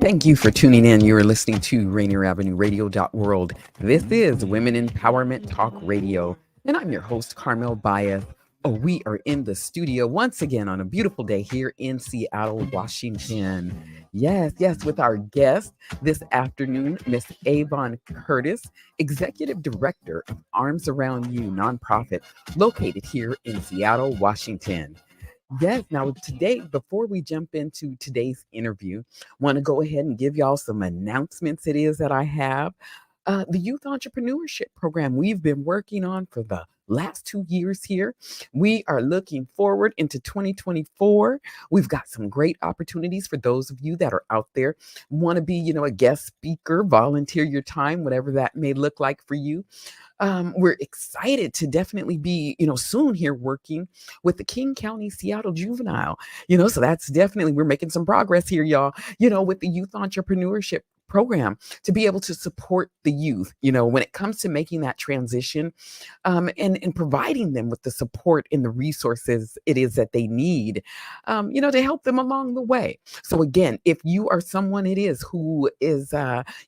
Thank you for tuning in. You are listening to Rainier Avenue Radio.world. This is Women Empowerment Talk Radio, and I'm your host, Carmelle Baez. Oh, we are in the studio once again on a beautiful day here in Seattle, Washington. Yes, with our guest this afternoon, Miss Avon Curtis, Executive Director of Arms Around You nonprofit located here in Seattle, Washington. Yes. Now, today, before we jump into today's interview, want to go ahead and give y'all some announcements it is that I have. The Youth Entrepreneurship Program we've been working on for the last 2 years here. We are looking forward into 2024. We've got some great opportunities for those of you that are out there, want to be, a guest speaker, volunteer your time, whatever that may look like for you. We're excited to definitely be, soon here working with the King County Seattle Juvenile, so that's definitely, we're making some progress here, y'all, with the Youth Entrepreneurship Program to be able to support the youth, when it comes to making that transition, and providing them with the support and the resources it is that they need, to help them along the way. So again, if you are someone it is who is,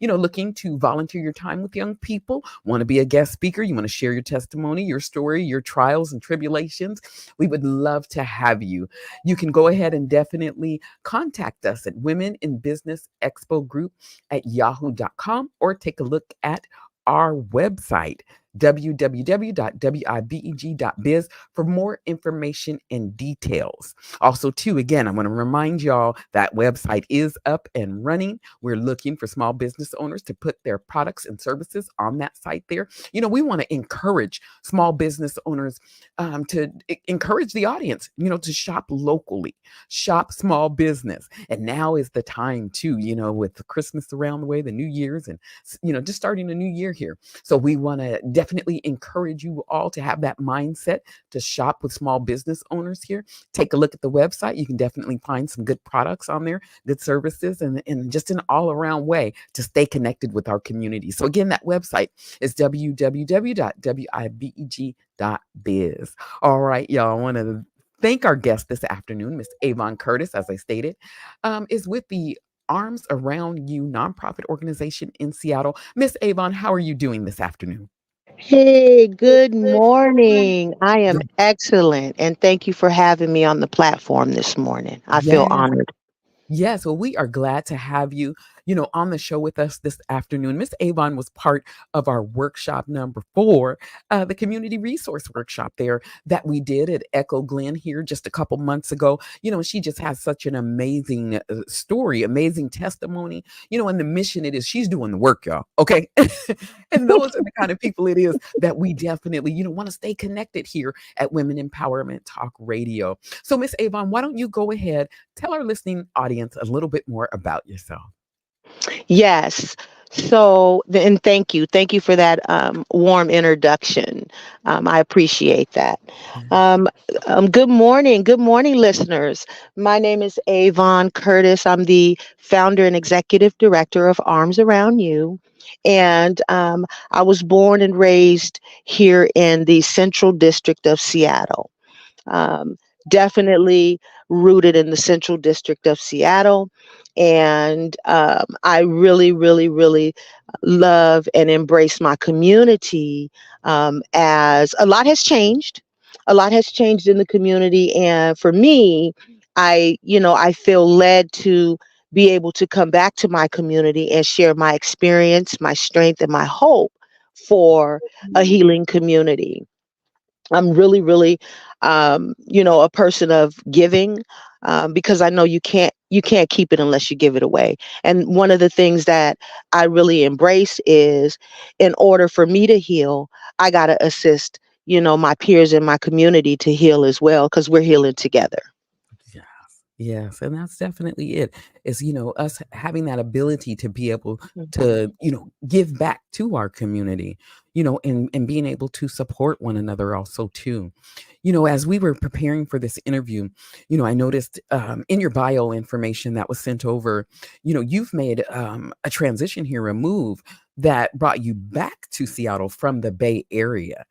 looking to volunteer your time with young people, want to be a guest speaker, you want to share your testimony, your story, your trials and tribulations, we would love to have you. You can go ahead and definitely contact us at Women in Business Expo Group at yahoo.com, or take a look at our website, www.wibeg.biz, for more information and details. Also, too, again, I want to remind y'all that website is up and running. We're looking for small business owners to put their products and services on that site there. We want to encourage small business owners, to encourage the audience, to shop locally, shop small business. And now is the time, too, with the Christmas around the way, the New Year's, and, just starting a new year here. So we want to definitely encourage you all to have that mindset to shop with small business owners here. Take a look at the website. You can definitely find some good products on there, good services, and just an all-around way to stay connected with our community. So again, that website is www.wibeg.biz. All right, y'all, I want to thank our guest this afternoon, Miss Avon Curtis, as I stated, is with the Arms Around You nonprofit organization in Seattle. Miss Avon, how are you doing this afternoon? Hey, good morning. I am excellent. And thank you for having me on the platform this morning. I feel Yes. honored. Yes, well, we are glad to have you, on the show with us this afternoon. Miss Avon was part of our workshop number 4, the community resource workshop there that we did at Echo Glen here just a couple months ago. She just has such an amazing story, amazing testimony, and the mission it is, she's doing the work, y'all. Okay. And those are the kind of people it is that we definitely, want to stay connected here at Women Empowerment Talk Radio. So, Miss Avon, why don't you go ahead, tell our listening audience a little bit more about yourself. Yes. So, and thank you. Thank you for that warm introduction. I appreciate that. Yes. Um, Good morning. Good morning, listeners. My name is Avon Curtis. I'm the founder and executive director of Arms Around You. And I was born and raised here in the Central District of Seattle. Um, Definitely rooted in the Central District of Seattle. And I really, really, really love and embrace my community, as a lot has changed. A lot has changed in the community. And for me, I feel led to be able to come back to my community and share my experience, my strength, and my hope for a healing community. I'm really, really, a person of giving, because I know you can't keep it unless you give it away. And one of the things that I really embrace is, in order for me to heal, I gotta assist, my peers in my community to heal as well, because we're healing together. Yes, yes, and that's definitely it. Is us having that ability to be able to give back to our community, and being able to support one another also too. As we were preparing for this interview, I noticed in your bio information that was sent over, you've made a transition here, a move that brought you back to Seattle from the Bay Area.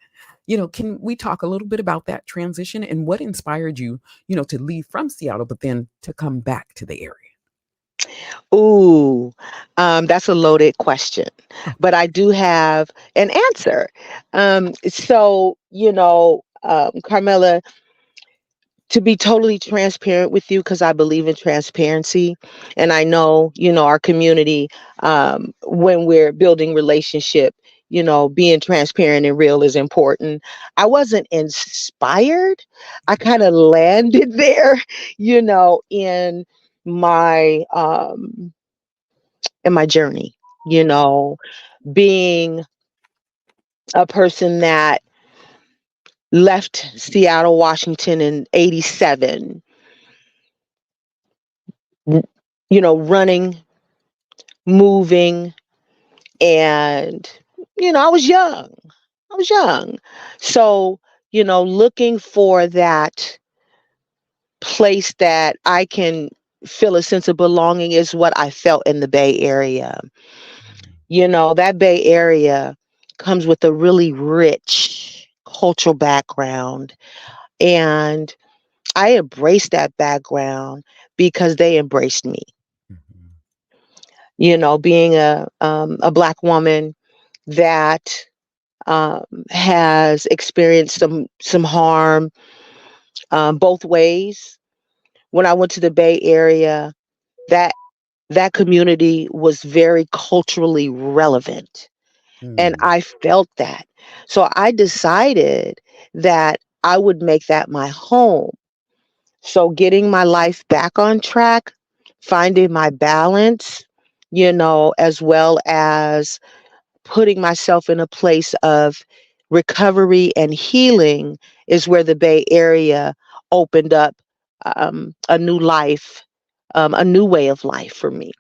Can we talk a little bit about that transition and what inspired you, to leave from Seattle, but then to come back to the area? Ooh, that's a loaded question, but I do have an answer. Carmela, to be totally transparent with you, because I believe in transparency, and I know, our community, when we're building relationship, being transparent and real is important. I wasn't inspired. I kind of landed there, in my journey, you know, being a person that left Seattle, Washington in 87, running, moving, and, I was young. I was young. So, looking for that place that I can feel a sense of belonging is what I felt in the Bay Area. That Bay Area comes with a really rich cultural background. And I embraced that background because they embraced me. Mhm. Being a Black woman that has experienced some harm, both ways. When I went to the Bay Area, that that community was very culturally relevant, and Mm. I felt that. So I decided that I would make that my home. So getting my life back on track, finding my balance, as well as putting myself in a place of recovery and healing, is where the Bay Area opened up a new life, a new way of life for me.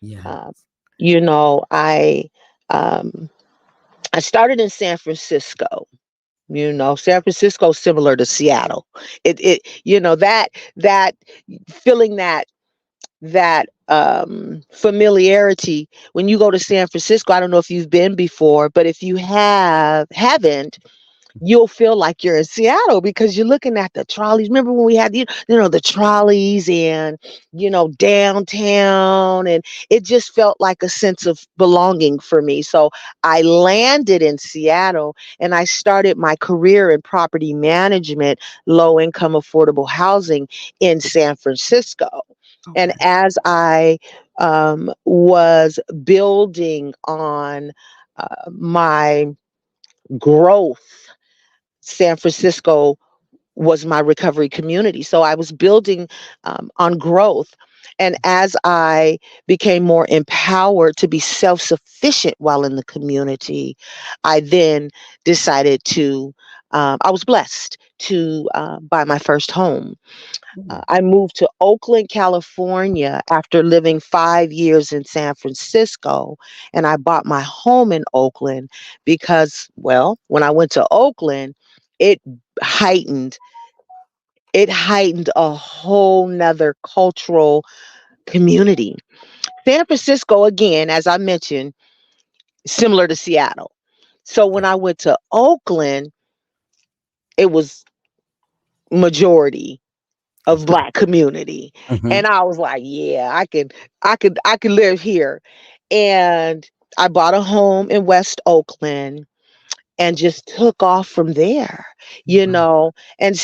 Yeah. Uh, you know, I um, I started in San Francisco. San Francisco is similar to Seattle. That feeling, that familiarity when you go to San Francisco. I don't know if you've been before, but if you haven't, you'll feel like you're in Seattle because you're looking at the trolleys. Remember when we had the trolleys, and downtown, and it just felt like a sense of belonging for me. So I landed in Seattle, and I started my career in property management, low income affordable housing in San Francisco. And Okay. as I was building on my growth, San Francisco was my recovery community. So I was building on growth. And as I became more empowered to be self sufficient while in the community, I then decided I was blessed to buy my first home. Mm. I moved to Oakland, California after living 5 years in San Francisco. And I bought my home in Oakland because, well, when I went to Oakland, it heightened it heightened a whole nother cultural community. San Francisco, again, as I mentioned, similar to Seattle. So when Yeah. I went to Oakland, it was majority of Black community. Mhm. And I was like, yeah, I could live here. And I bought a home in West Oakland and just took off from there, Wow. and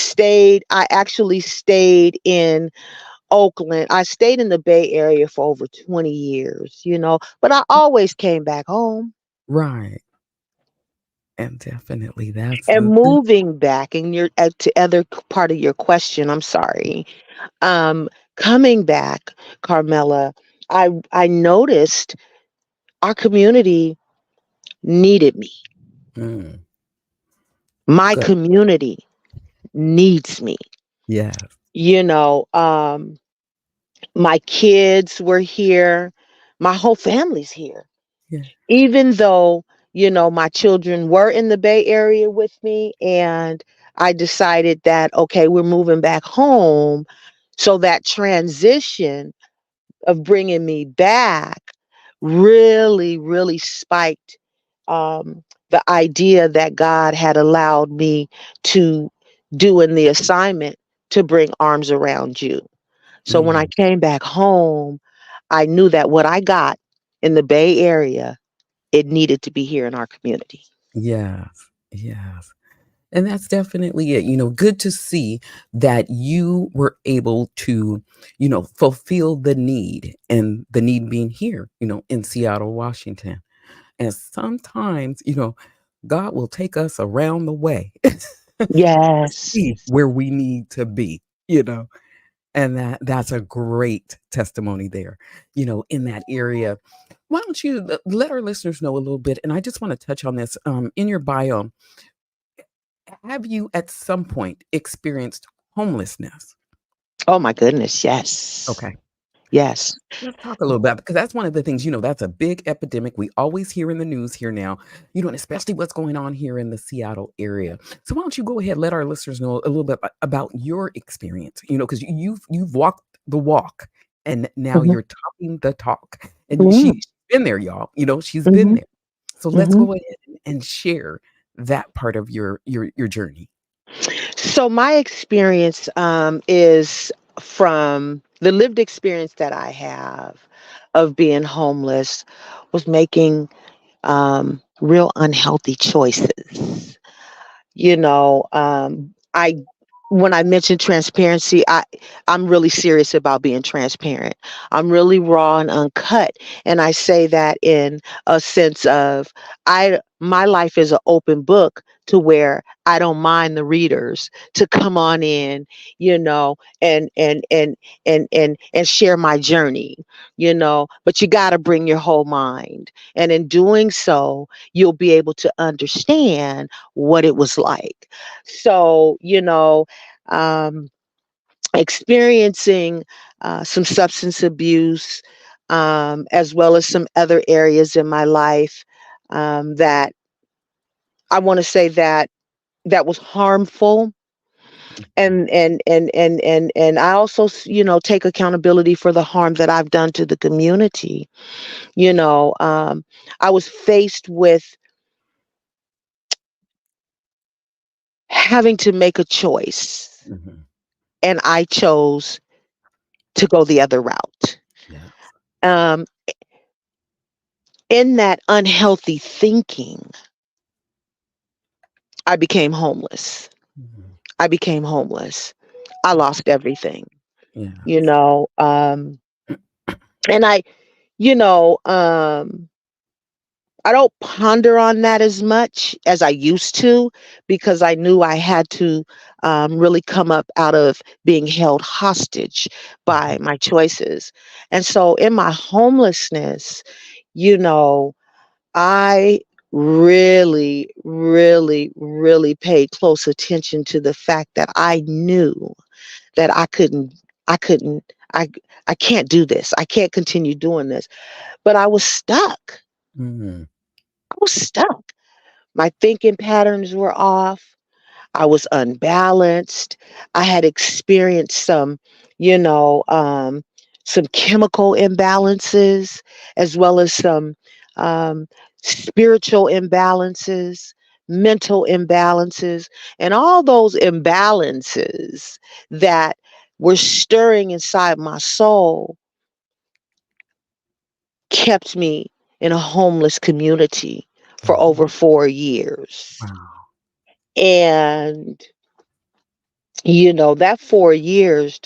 I actually stayed in Oakland. I stayed in the Bay Area for over 20 years, but I always came back home. Right. And definitely that's And the moving back, and to other part of your question, I'm sorry. Um, Coming back, Carmela, I noticed our community needed me. mm, My good. community needs me. Yes. You know, um, my kids were here. My whole family's here. Yeah. Even though, my children were in the Bay Area with me, and I decided that, okay, we're moving back home. So that transition of bringing me back really, really spiked the idea that God had allowed me to do in the assignment to bring arms around you. So when I Mm. came back home, I knew that what I got in the Bay Area, it needed to be here in our community. Yes. Yes. And that's definitely it. Good to see that you were able to, fulfill the need, and the need being here, in Seattle, Washington. And sometimes, God will take us around the way to Yes. see where we need to be, you know. And that's a great testimony there, in that area. Why don't you let our listeners know a little bit? And I just want to touch on this. In your bio, have you at some point experienced homelessness? Oh my goodness, yes. Okay. Yes. Let's talk a little bit, because that's one of the things, that's a big epidemic we always hear in the news here now, and especially what's going on here in the Seattle area. So why don't you go ahead, let our listeners know a little bit about your experience, because you've walked the walk, and now Mhm. you're talking the talk. And Mhm. she's been there, y'all. She's been Mhm. there. So let's Mhm. go ahead and share that part of your journey. So my experience is from the lived experience that I have of being homeless was making real unhealthy choices. I when I mention transparency, I'm really serious about being transparent. I'm really raw and uncut, and I say that in a sense of I my life is an open book to where I don't mind the readers to come on in, you know, and share my journey, but you got to bring your whole mind. And in doing so, you'll be able to understand what it was like. So, um, experiencing some substance abuse, as well as some other areas in my life that I want to say that was harmful. And I also, take accountability for the harm that I've done to the community. You know, I was faced with having to make a choice, Mhm. and I chose to go the other route. Yes. Um, in that unhealthy thinking, I became homeless. Mhm. I became homeless. I lost everything, you Yes. know. And you know, um, I don't ponder on that as much as I used to because I knew I had to really come up out of being held hostage by Mhm. my choices. And so in my homelessness, you know, I really, really, really paid close attention to the fact that I knew that I couldn't, I, I can't do this. I can't continue doing this. But I was stuck. Mhm. I was stuck. My thinking patterns were off. I was unbalanced. I had experienced you know, um, some chemical imbalances as well as some um, spiritual imbalances, mental imbalances, and all those imbalances that were stirring inside my soul kept me in a homeless community for Mhm. over 4 years. Wow. And that 4 years,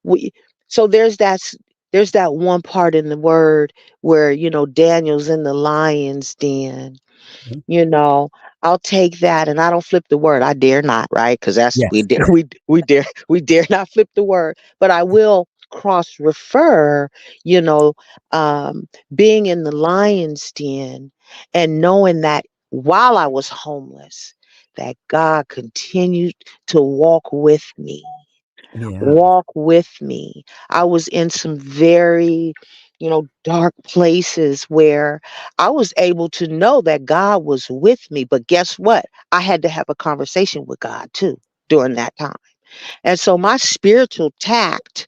we so there's that one part in the word where Daniel's in the lion's den. Mhm. you know I'll take that, and I don't flip the word. I dare not, right? Because that's we Yes. dare we dare not flip the word. But I will cross refer, you know being in the lion's den and knowing that while I was homeless, that God continued to Yeah. walk with me. I was in some very, dark places where I was able to know that God was with me. But guess what? I had to have a conversation with God too during that time. And so my spiritual tact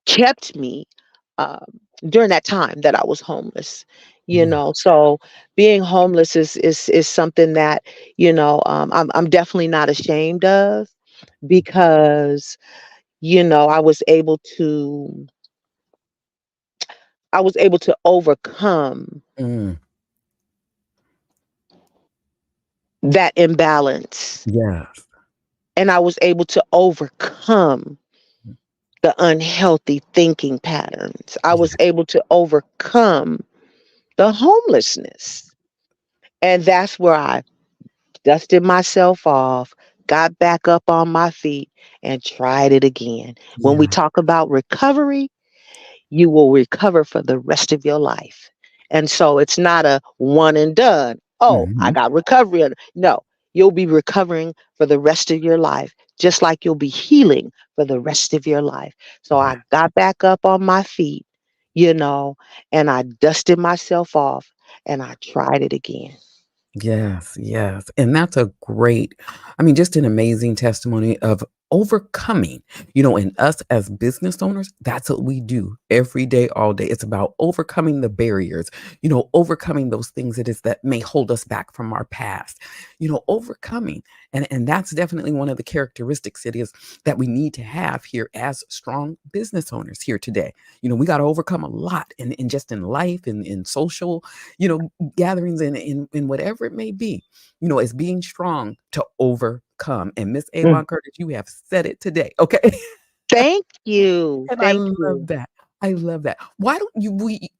kept me um, during that time that I was homeless. Yeah. So being homeless is something that I'm definitely not ashamed of, because I was able to I was able to overcome Mm. that imbalance. Yes. And I was able to overcome the unhealthy thinking patterns. I Yeah. was able to overcome the homelessness. And that's where I dusted myself off, got back up on my feet, and tried it again. When we Yeah. talk about recovery, you will recover for the rest of your life. And so it's not a one and done. Oh, I Mhm. got recovery. No, you'll be recovering for the rest of your life, just like you'll be healing for the rest of your life. So I Yeah. got back up on my feet, you know, and I dusted myself off and I tried it again. Yes, yes. And that's a great, I mean, just an amazing testimony of overcoming, and us as business owners, that's what we do every day, all day. It's about overcoming the barriers, overcoming those things it is that may hold us back from our past, overcoming. And that's definitely one of the characteristics it is that we need to have here as strong business owners here today. We got to overcome a lot in just in life and in social, gatherings in whatever it may be, as being strong to overcome. And Miss Mm. Avon Curtis, you have said it today. Okay. Thank you. And I Thank love you. that. I love that. Why don't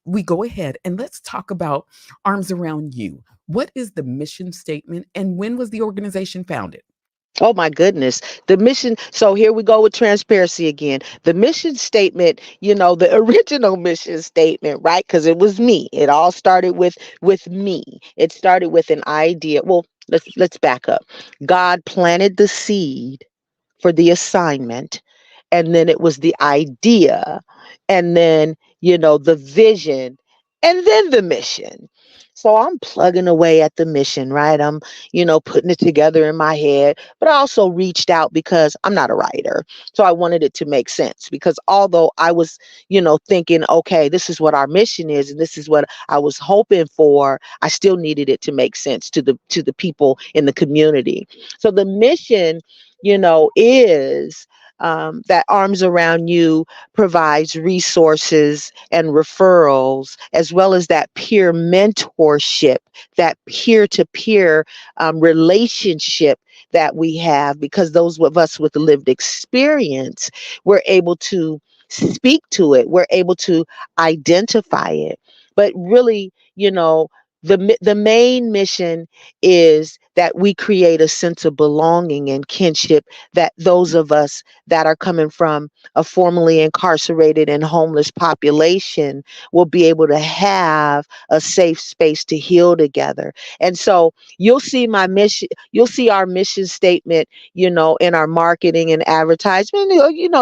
we go ahead and let's talk about Arms Around You. What is the mission statement and when was the organization founded? Oh my goodness. The mission. So here we go with transparency again. The mission statement, the original mission statement, right? Because it was me. It all started with me. It started with an idea. Well, let's back up. God planted the seed for the assignment, and then it was the idea, and then the vision, and then the mission. So I'm plugging away at the mission, right? I'm putting it together in my head, but I also reached out because I'm not a writer, so I wanted it to make sense. Because although I was thinking, okay, this is what our mission is and this is what I was hoping for, I still needed it to make sense to the people in the community. So the mission is that Arms Around You provides resources and referrals, as well as that peer mentorship, that peer to peer relationship that we have, because those of us with lived experience, we're able to speak to it, we're able to identify it. But really, the main mission is that we create a sense of belonging and kinship, that those of us that are coming from a formerly incarcerated and homeless population will be able to have a safe space to heal together. And so you'll see our mission statement, in our marketing and advertisement,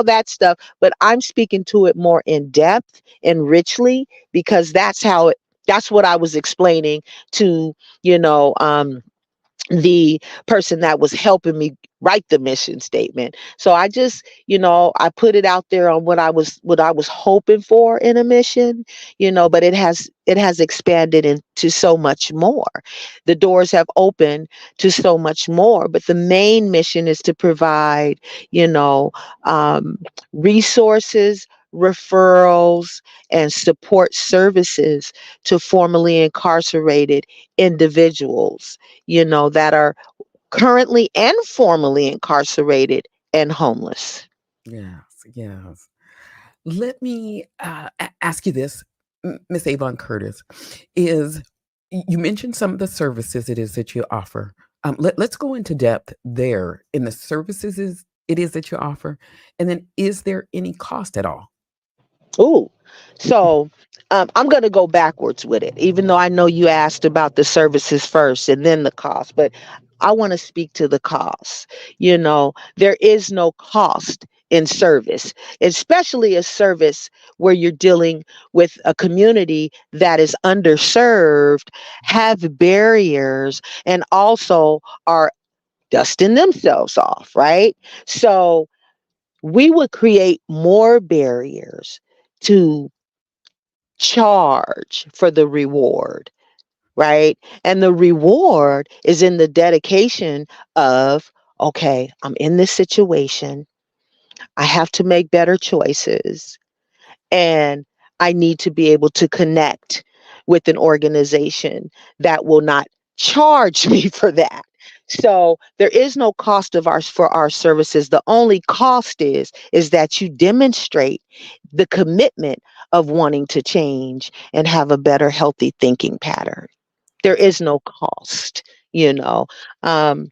that stuff. But I'm speaking to it more in depth and richly, because that's what I was explaining to, you know, the person that was helping me write the mission statement. So I just, I put it out there on what I was hoping for in a mission, but it has expanded into so much more. The doors have opened to so much more, but the main mission is to provide, you know, um, resources, referrals, and support services to formerly incarcerated individuals, that are currently and formerly incarcerated and homeless. Yes, yes. Let me ask you this, Miss Avon Curtis, is you mentioned some of the services it is that you offer. Let's go into depth there in the services it is that you offer. And then is there any cost at all? Ooh, so I'm going to go backwards with it, even though I know you asked about the services first and then the cost, but I want to speak to the cost. There is no cost in service, especially a service where you're dealing with a community that is underserved, have barriers, and also are dusting themselves off, right? So we would create more barriers to charge for the reward, right? And the reward is in the dedication of, okay, I'm in this situation. I have to make better choices. And I need to be able to connect with an organization that will not charge me for that. So there is no cost of ours for our services. The only cost is that you demonstrate the commitment of wanting to change and have a better healthy thinking pattern. There is no cost, you know. Um,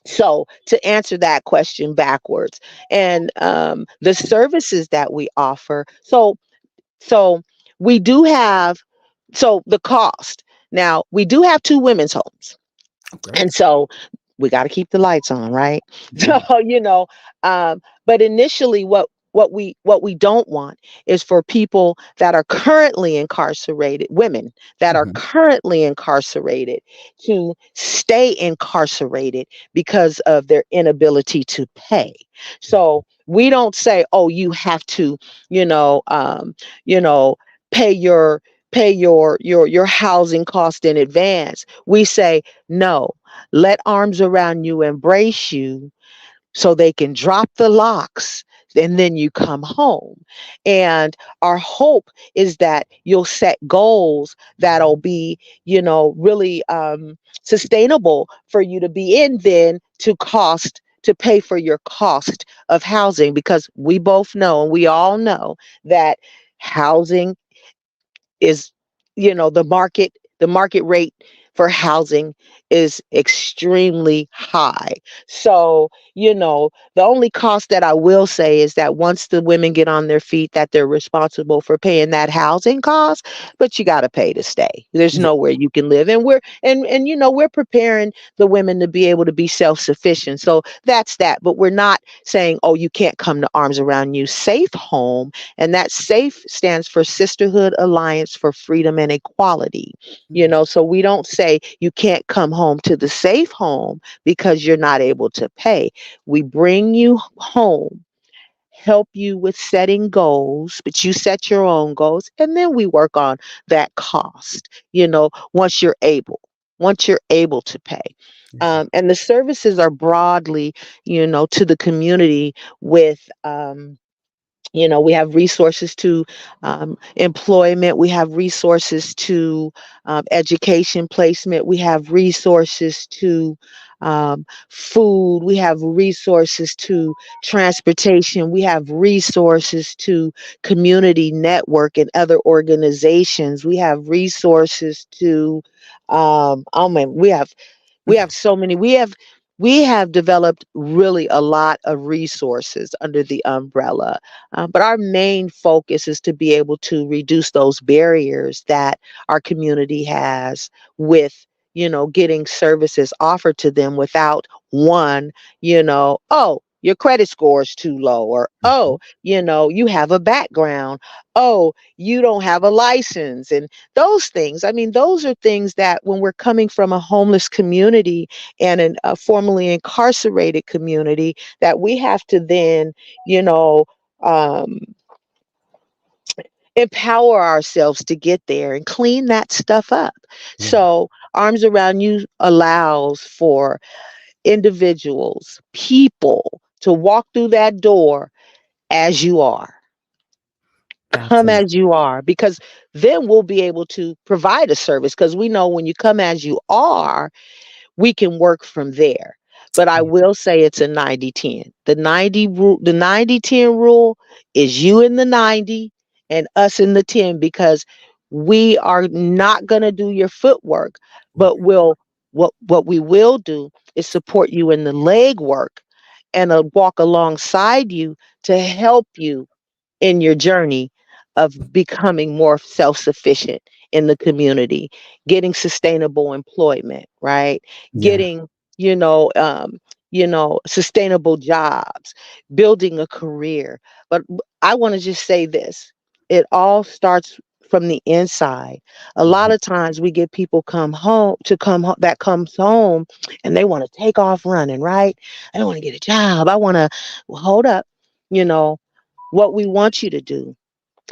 so to answer that question backwards, and the services that we offer. So we do have, so the cost. Now we do have two women's homes, Oh, great. and so we got to keep the lights on, right? So Yeah. but initially, what we don't want is for people that are currently incarcerated, women that are Hmm. currently incarcerated, to stay incarcerated because of their inability to pay. So we don't say, oh, you have to, you know, you know, pay your housing cost in advance. We say, no, let Arms Around You embrace you so they can drop the locks and then you come home. And our hope is that you'll set goals that'll be, really sustainable for you to be in, then to pay for your cost of housing, because we both know, and we all know, that housing is, the market rate for housing is extremely high. So, the only cost that I will say is that once the women get on their feet, that they're responsible for paying that housing cost, but you got to pay to stay. There's Yeah. nowhere you can live, and we're preparing the women to be able to be self-sufficient. So that's that, but we're not saying, oh, you can't come to Arms Around You Safe Home, and that SAFE stands for Sisterhood Alliance for Freedom and Equality. So we don't say you can't come home to the safe home because you're not able to pay. We bring you home, help you with setting goals, but you set your own goals, and then we work on that cost, once you're able to pay. Yeah. And the services are broadly, to the community with, we have resources to employment, we have resources to education placement, we have resources to food, we have resources to transportation, we have resources to community network and other organizations, we have resources to, oh man, we have so many. We have developed really a lot of resources under the umbrella, but our main focus is to be able to reduce those barriers that our community has with, getting services offered to them without one, oh, your credit score is too low, or Mhm. oh, you have a background, oh, you don't have a license, and those things. I mean, those are things that when we're coming from a homeless community and a formerly incarcerated community, that we have to then, you know, um, empower ourselves to get there and clean that stuff up. Yeah. So, Arms Around You allows for individuals, people, to walk through that door as you are. That's Come amazing. as you are, because then we'll be able to provide a service, because we know when you come as you are, we can work from there. But I Yeah. will say it's a 90-10. The 90-10 rule is you in the 90 and us in the 10, because we are not going to do your footwork, but what we will do is support you in the leg work, and walk alongside you to help you in your journey of becoming more self-sufficient in the community, getting sustainable employment, right? Yeah. Getting, sustainable jobs, building a career. But I want to just say this. It all starts from the inside. A lot Mhm. of times we get people that comes home, and they want to take off running, right? I don't want to get a job. I want to, well, hold up. You know, what we want you to do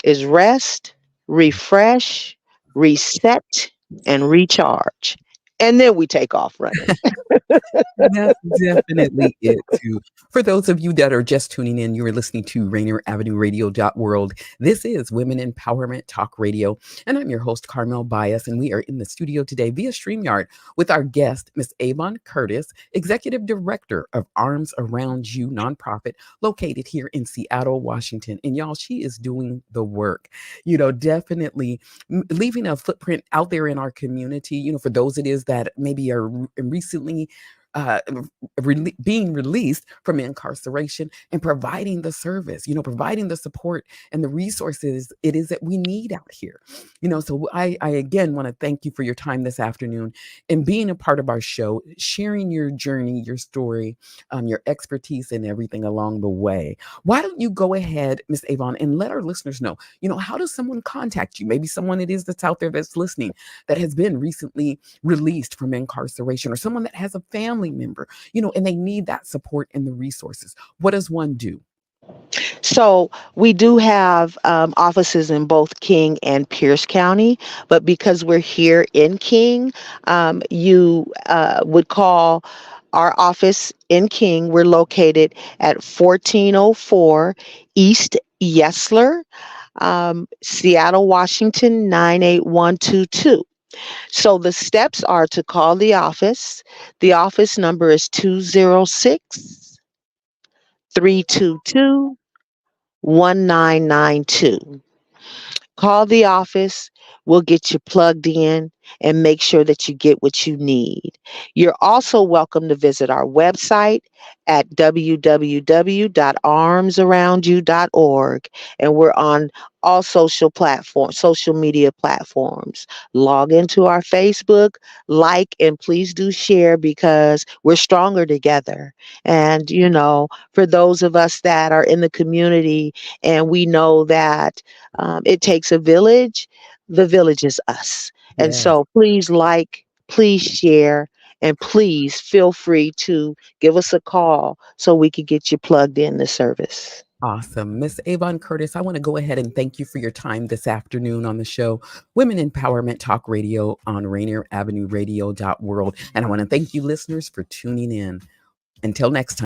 is rest, refresh, reset, and recharge. and then we take off running. That's definitely it too. For those of you that are just tuning in, you are listening to Rainier Avenue Radio.world. This is Women Empowerment Talk Radio, and I'm your host, Carmelle Bias, and we are in the studio today via StreamYard with our guest, Miss Avon Curtis, Executive Director of Arms Around You nonprofit located here in Seattle, Washington. And y'all, she is doing the work, definitely leaving a footprint out there in our community, for those it is that maybe are recently uh, being released from incarceration and providing the service, providing the support and the resources it is that we need out here. So I again want to thank you for your time this afternoon and being a part of our show, sharing your journey, your story, your expertise, and everything along the way. Why don't you go ahead, Miss Avon, and let our listeners know, how does someone contact you? Maybe someone it is that's out there that's listening that has been recently released from incarceration, or someone that has a family member, and they need that support and the resources. What does one do? So we do have offices in both King and Pierce County, but because we're here in King, you would call our office in King. We're located at 1404 East Yesler, Seattle, Washington 98122. So the steps are to call the office. The office number is 206-322-1992. Call the office. We'll get you plugged in and make sure that you get what you need. You're also welcome to visit our website at www.armsaroundyou.org. And we're on all social media platforms. Log into our Facebook, like, and please do share because we're stronger together. And, for those of us that are in the community and we know that it takes a village. The village is us. And Yes. so please like, please share, and please feel free to give us a call so we can get you plugged in the service. Awesome. Miss Avon Curtis, I want to go ahead and thank you for your time this afternoon on the show, Women Empowerment Talk Radio on Rainier Avenue Radio.world. And I want to thank you listeners for tuning in. Until next time.